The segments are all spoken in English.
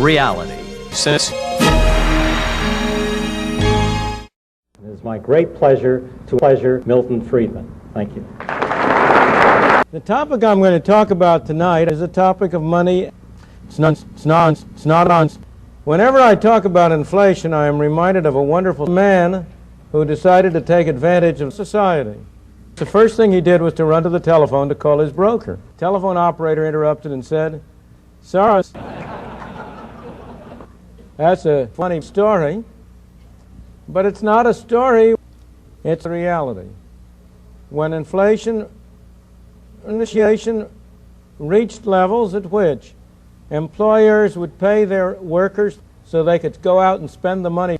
reality. Since it is my great pleasure to pleasure Milton Friedman. Thank you. The topic I'm going to talk about tonight is a topic of money. It's not on. Whenever I talk about inflation, I am reminded of a wonderful man who decided to take advantage of society. The first thing he did was to run to the telephone to call his broker. The telephone operator interrupted and said, "Sorry, that's a funny story, but it's not a story, it's a reality. When inflation reached levels at which employers would pay their workers so they could go out and spend the money.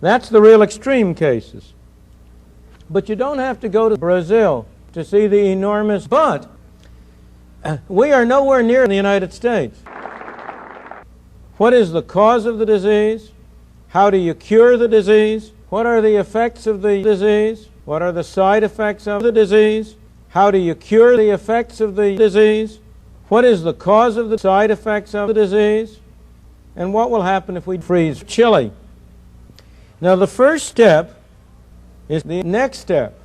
That's the real extreme cases. But you don't have to go to Brazil to see the enormous, but we are nowhere near the United States. What is the cause of the disease? How do you cure the disease? What are the effects of the disease? What are the side effects of the disease? How do you cure the effects of the disease? What is the cause of the side effects of the disease? And what will happen if we freeze Chile? Now, the first step is the next step.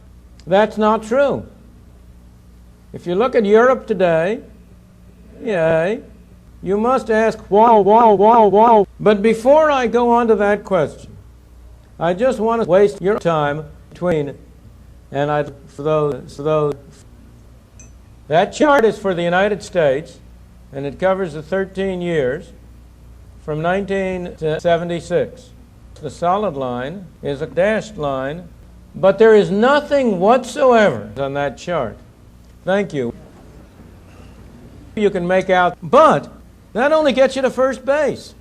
That's not true. If you look at Europe today, you must ask why. But before I go on to that question, I just want to waste your time between, and that chart is for the United States, and it covers the 13 years from 1976. The solid line is a dashed line, but there is nothing whatsoever on that chart. Thank you. You can make out, but that only gets you to first base.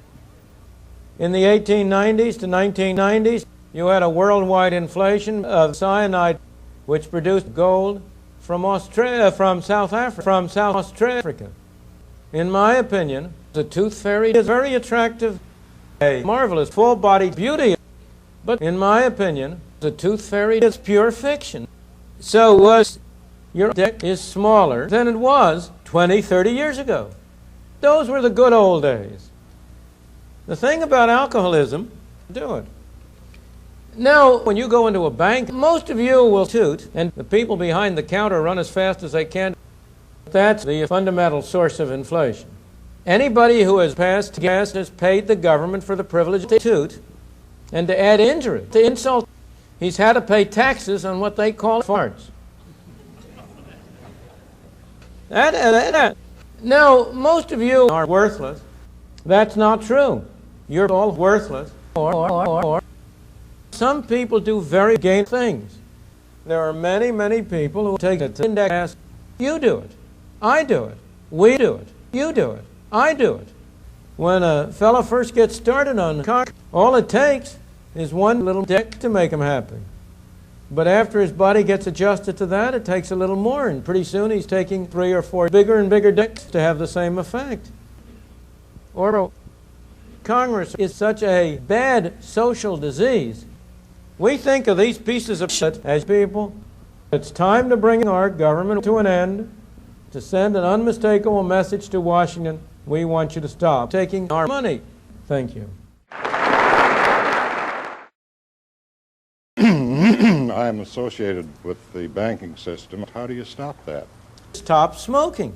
In the 1890s to 1990s, you had a worldwide inflation of cyanide, which produced gold from South Africa. In my opinion, the tooth fairy is very attractive, a marvelous full-bodied beauty, but in my opinion, the tooth fairy is pure fiction. So your dick is smaller than it was 20, 30 years ago. Those were the good old days. The thing about alcoholism, do it. Now, when you go into a bank, most of you will toot, and the people behind the counter run as fast as they can. That's the fundamental source of inflation. Anybody who has passed gas has paid the government for the privilege to toot, and to add injury, to insult, he's had to pay taxes on what they call farts. Now, most of you are worthless. That's not true. You're all worthless. Some people do very gay things. There are many, many people who take it to index. You do it. I do it. We do it. You do it. I do it. When a fellow first gets started on cock, all it takes is one little dick to make him happy. But after his body gets adjusted to that, it takes a little more, and pretty soon he's taking 3 or 4 bigger and bigger dicks to have the same effect. Or Congress is such a bad social disease. We think of these pieces of shit as people. It's time to bring our government to an end, to send an unmistakable message to Washington. We want you to stop taking our money. Thank you. I'm associated with the banking system. How do you stop that? Stop smoking.